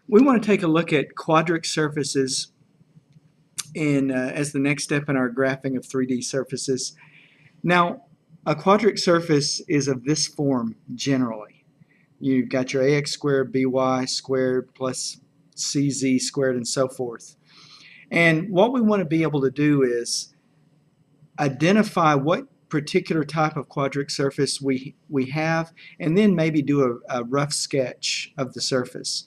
We want to take a look at quadric surfaces as the next step in our graphing of 3D surfaces. Now, a quadric surface is of this form generally. You've got your ax squared by squared plus cz squared and so forth. And what we want to be able to do is identify what particular type of quadric surface we have, and then maybe do a rough sketch of the surface.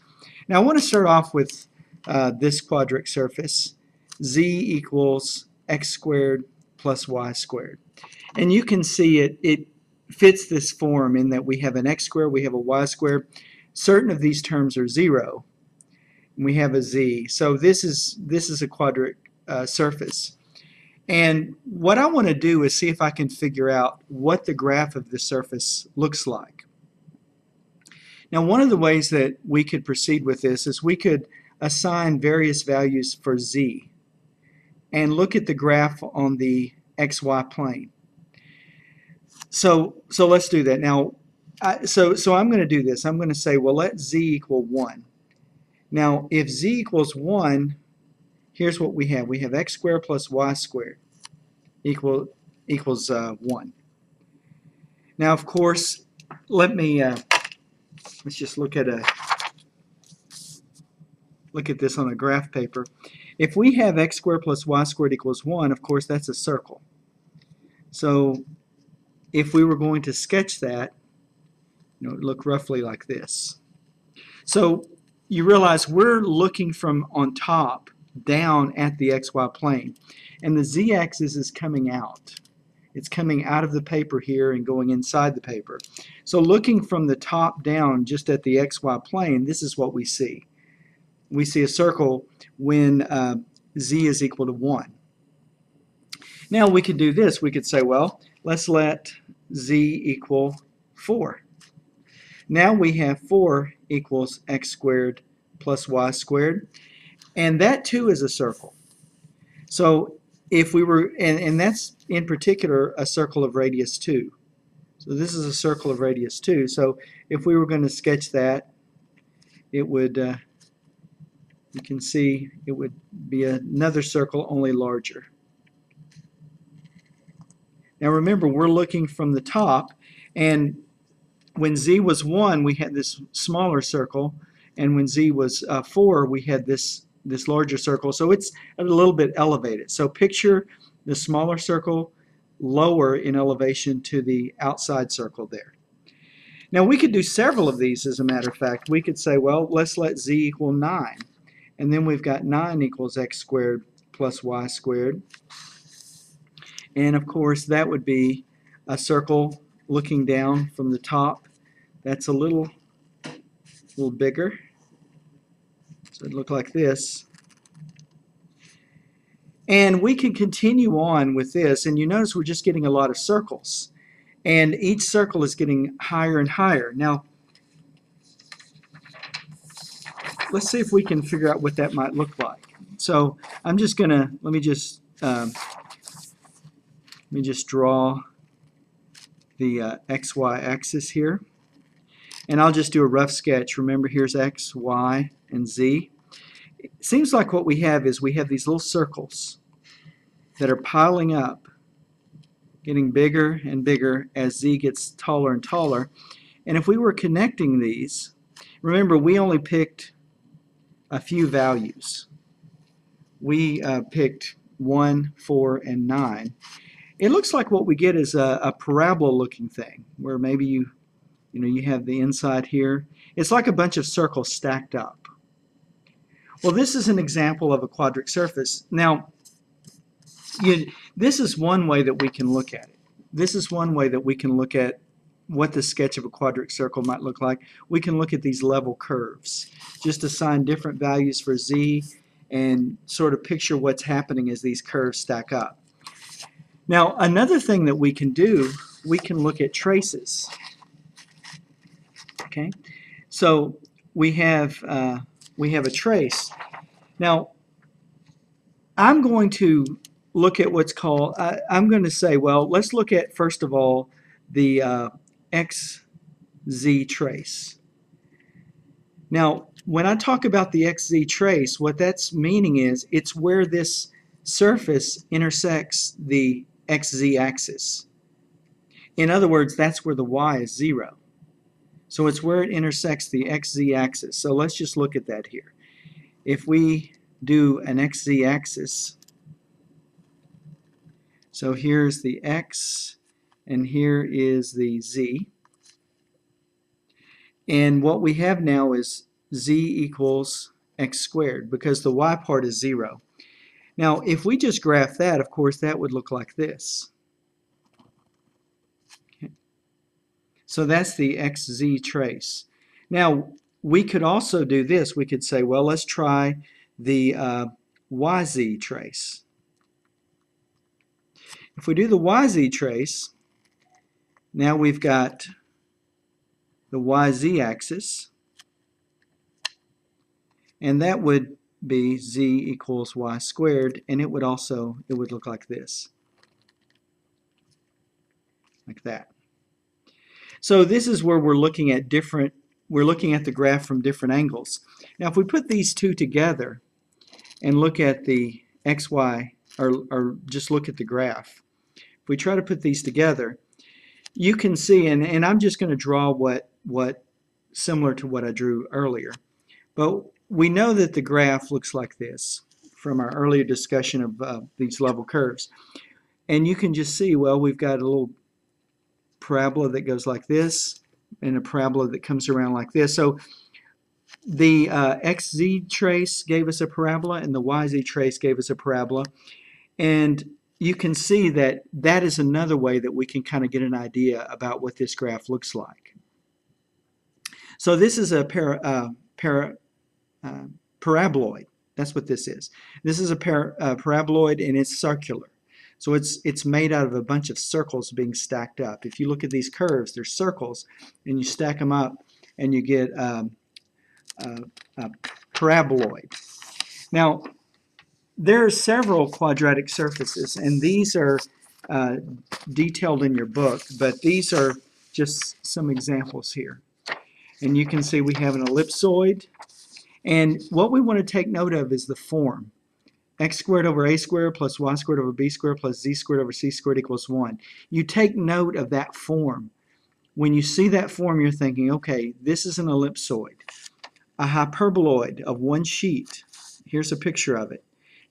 Now I want to start off with this quadric surface, z equals x squared plus y squared. And you can see it fits this form in that we have an x squared, we have a y squared. Certain of these terms are 0, and we have a z. So this is a quadric surface. And what I want to do is see if I can figure out what the graph of the surface looks like. Now, one of the ways that we could proceed with this is we could assign various values for z and look at the graph on the xy plane. So let's do that. Now, so I'm going to do this. I'm going to say, well, let z equal 1. Now, if z equals 1, here's what we have. We have x squared plus y squared equals 1. Now, of course, let's just look at this on a graph paper. If we have x squared plus y squared equals 1, of course, that's a circle. So if we were going to sketch that, it would look roughly like this. So you realize we're looking from on top down at the xy plane, and the z-axis is coming out. It's coming out of the paper here and going inside the paper. So looking from the top down just at the xy plane, this is what we see. We see a circle when z is equal to 1. Now we could do this. We could say, well, let's let z equal 4. Now we have 4 equals x squared plus y squared. And that too is a circle. So if we were, and that's in particular a circle of radius 2. So this is a circle of radius 2. So if we were going to sketch that, it would, you can see it would be another circle, only larger. Now remember, we're looking from the top, and when z was 1, we had this smaller circle, and when z was 4, we had this larger circle. So it's a little bit elevated. So picture the smaller circle lower in elevation to the outside circle there. Now we could do several of these, as a matter of fact. We could say, well, let's let z equal 9. And then we've got 9 equals x squared plus y squared. And of course that would be a circle looking down from the top. That's a little bigger. So it'd look like this. And we can continue on with this, and you notice we're just getting a lot of circles. And each circle is getting higher and higher. Now, let's see if we can figure out what that might look like. So I'm just going to, let me just draw the XY axis here. And I'll just do a rough sketch. Remember, here's X, Y, and Z. It seems like what we have is we have these little circles that are piling up, getting bigger and bigger as Z gets taller and taller. And if we were connecting these, remember, we only picked a few values. We picked 1, 4, and 9. It looks like what we get is a parabola-looking thing, where maybe you have the inside here. It's like a bunch of circles stacked up. Well, this is an example of a quadric surface. Now, this is one way that we can look at it. This is one way that we can look at what the sketch of a quadric circle might look like. We can look at these level curves. Just assign different values for z and sort of picture what's happening as these curves stack up. Now, another thing that we can do, we can look at traces. Okay, so we have a trace. Now, I'm going to look at what's called, I'm going to say, well, let's look at, first of all, the XZ trace. Now, when I talk about the XZ trace, what that's meaning is it's where this surface intersects the XZ axis. In other words, that's where the Y is 0. So it's where it intersects the XZ axis. So let's just look at that here. If we do an XZ axis, so here's the X and here is the Z. And what we have now is Z equals X squared because the Y part is 0. Now if we just graph that, of course that would look like this. Okay. So that's the XZ trace. Now we could also do this. We could say, well, let's try the YZ trace. If we do the YZ trace, now we've got the YZ axis, and that would be Z equals Y squared, and it would look like this, like that. So this is where we're looking at the graph from different angles. Now if we put these two together and look at the XY, or just look at the graph, if we try to put these together, you can see, and I'm just going to draw what similar to what I drew earlier, but we know that the graph looks like this from our earlier discussion of these level curves. And you can just see, well, we've got a little parabola that goes like this and a parabola that comes around like this. So the XZ trace gave us a parabola and the YZ trace gave us a parabola. And you can see that that is another way that we can kind of get an idea about what this graph looks like. So this is a paraboloid. That's what this is. This is a paraboloid, and it's circular. So it's made out of a bunch of circles being stacked up. If you look at these curves, they're circles, and you stack them up, and you get a paraboloid. Now, there are several quadratic surfaces, and these are detailed in your book, but these are just some examples here. And you can see we have an ellipsoid, and what we want to take note of is the form. X squared over a squared plus y squared over b squared plus z squared over c squared equals 1. You take note of that form. When you see that form, you're thinking, okay, this is an ellipsoid. A hyperboloid of one sheet. Here's a picture of it.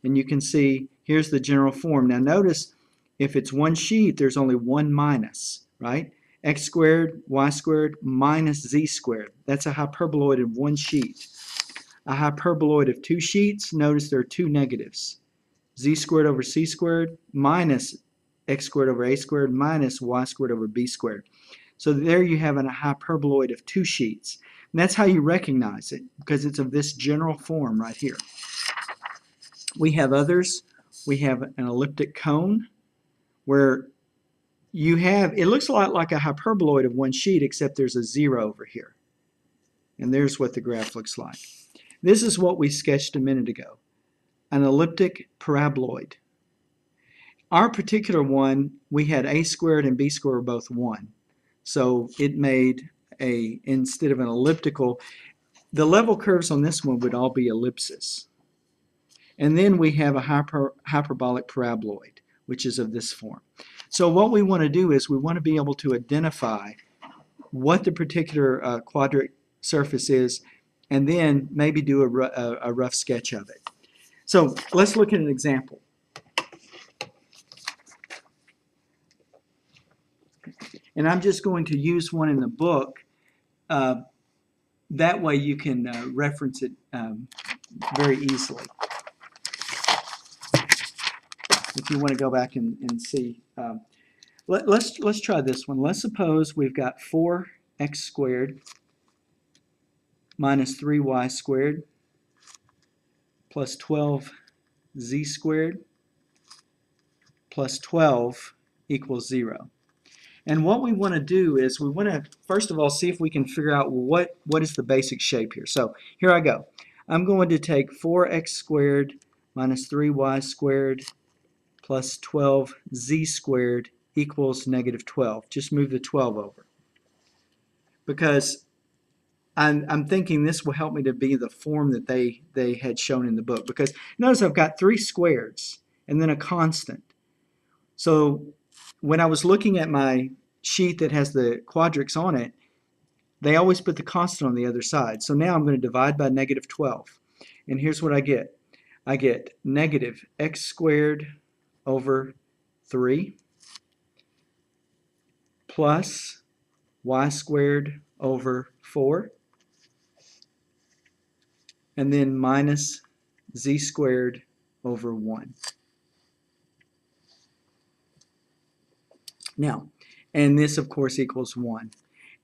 And you can see, here's the general form. Now notice, if it's one sheet, there's only one minus, right? X squared, y squared, minus z squared. That's a hyperboloid of one sheet. A hyperboloid of two sheets, notice there are two negatives. Z squared over c squared minus x squared over a squared minus y squared over b squared. So there you have a hyperboloid of two sheets. And that's how you recognize it, because it's of this general form right here. We have others. We have an elliptic cone, where you have, it looks a lot like a hyperboloid of one sheet, except there's a 0 over here. And there's what the graph looks like. This is what we sketched a minute ago, an elliptic paraboloid. Our particular one, we had a squared and b squared were both 1. So it made a, instead of an elliptical, the level curves on this one would all be ellipses. And then we have a hyperbolic paraboloid, which is of this form. So what we want to do is we want to be able to identify what the particular quadric surface is, and then maybe do a rough sketch of it. So let's look at an example. And I'm just going to use one in the book. That way you can reference it very easily. If you want to go back and see. Let's try this one. Let's suppose we've got 4x squared minus 3y squared plus 12z squared plus 12 equals 0. And what we want to do is we want to, first of all, see if we can figure out what is the basic shape here. So here I go. I'm going to take 4x squared minus 3y squared plus 12z squared equals negative 12. Just move the 12 over. Because I'm thinking this will help me to be the form that they had shown in the book, because notice I've got 3 squares and then a constant. So when I was looking at my sheet that has the quadrics on it, they always put the constant on the other side. So now I'm going to divide by negative 12. And here's what I get. I get negative x squared over 3 plus y squared over 4, and then minus z squared over 1. Now, and this of course equals 1.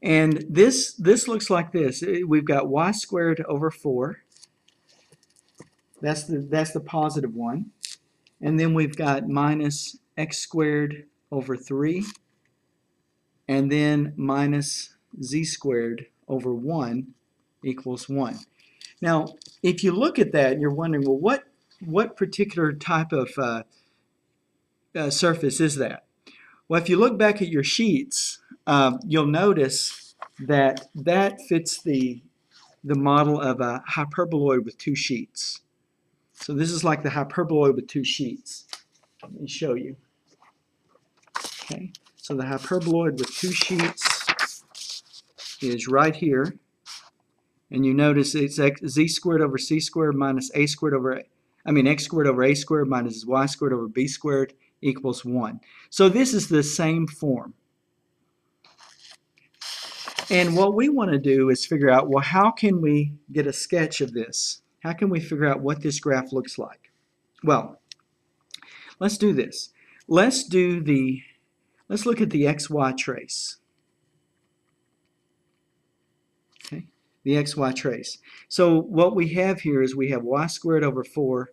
And this looks like this. We've got y squared over 4. That's the positive one. And then we've got minus x squared over 3, and then minus z squared over 1 equals 1. Now, if you look at that and you're wondering, well, what particular type of surface is that? Well, if you look back at your sheets, you'll notice that that fits the model of a hyperboloid with 2 sheets. So this is like the hyperboloid with 2 sheets. Let me show you. Okay, so the hyperboloid with 2 sheets is right here. And you notice it's z squared over c squared minus x squared over a squared minus y squared over b squared equals 1. So this is the same form. And what we want to do is figure out, well, how can we get a sketch of this? How can we figure out what this graph looks like? Well, let's do this. Let's look at the xy trace. Okay, the xy trace. So what we have here is we have y squared over 4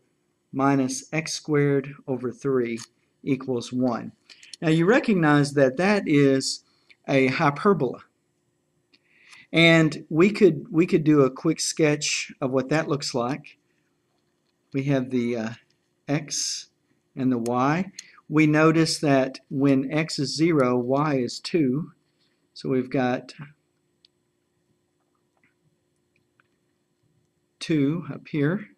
minus x squared over 3 equals 1. Now you recognize that that is a hyperbola. And we could do a quick sketch of what that looks like. We have the x and the y. We notice that when x is 0, y is 2. So we've got 2 up here.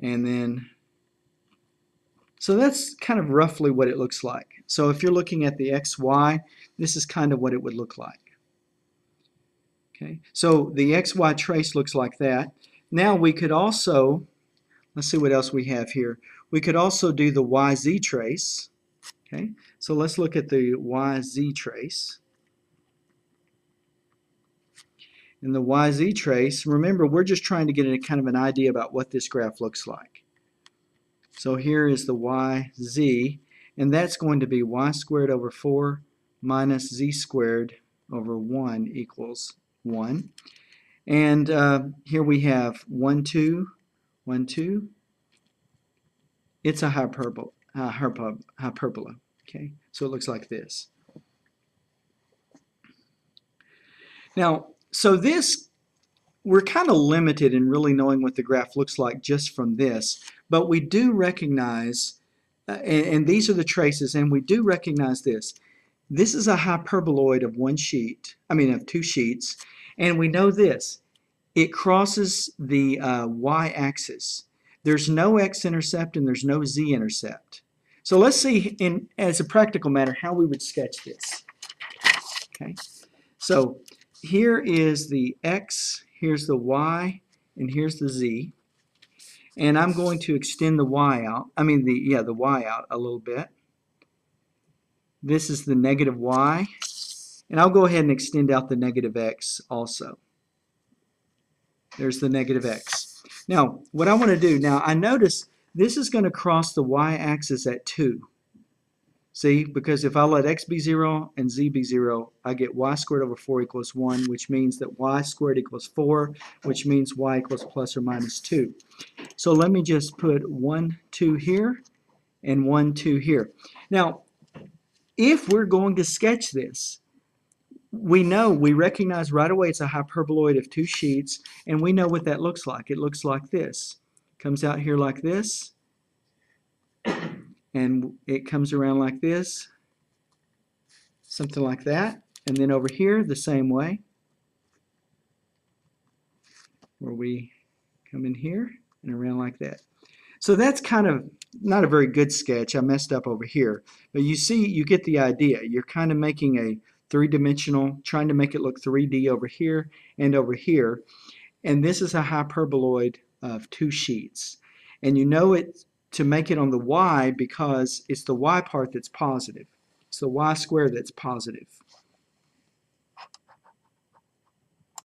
And then, so that's kind of roughly what it looks like. So if you're looking at the xy, this is kind of what it would look like. Okay, so the xy trace looks like that. Now we could also, let's see what else we have here. We could also do the yz trace. Okay, so let's look at the yz trace. In the yz trace, remember we're just trying to get a kind of an idea about what this graph looks like. So here is the yz, and that's going to be y squared over 4 minus z squared over 1 equals 1. And here we have 1, 2, 1, 2. It's a hyperbola. Okay, so it looks like this. Now, so this, we're kind of limited in really knowing what the graph looks like just from this, but we do recognize, and these are the traces, and we do recognize this. This is a hyperboloid of 2 sheets, and we know this. It crosses the y-axis. There's no x-intercept and there's no z-intercept. So let's see, as a practical matter, how we would sketch this. Okay, so here is the x, here's the y, and here's the z. And I'm going to extend the y out, the y out a little bit. This is the negative y, and I'll go ahead and extend out the negative x also. There's the negative x. Now, what I want to do, now I notice this is going to cross the y-axis at 2. See, because if I let x be 0 and z be 0, I get y squared over 4 equals 1, which means that y squared equals 4, which means y equals plus or minus 2. So let me just put 1, 2 here, and 1, 2 here. Now, if we're going to sketch this, we recognize right away it's a hyperboloid of 2 sheets, and we know what that looks like. It looks like this. Comes out here like this, and it comes around like this, something like that, and then over here the same way. where we come in here and around like that. So that's kind of not a very good sketch. I messed up over here. But you see, you get the idea. You're kind of making a three-dimensional, trying to make it look 3D over here and over here. And this is a hyperboloid of two sheets. And you know it to make it on the y because it's the y part that's positive. It's the y squared that's positive.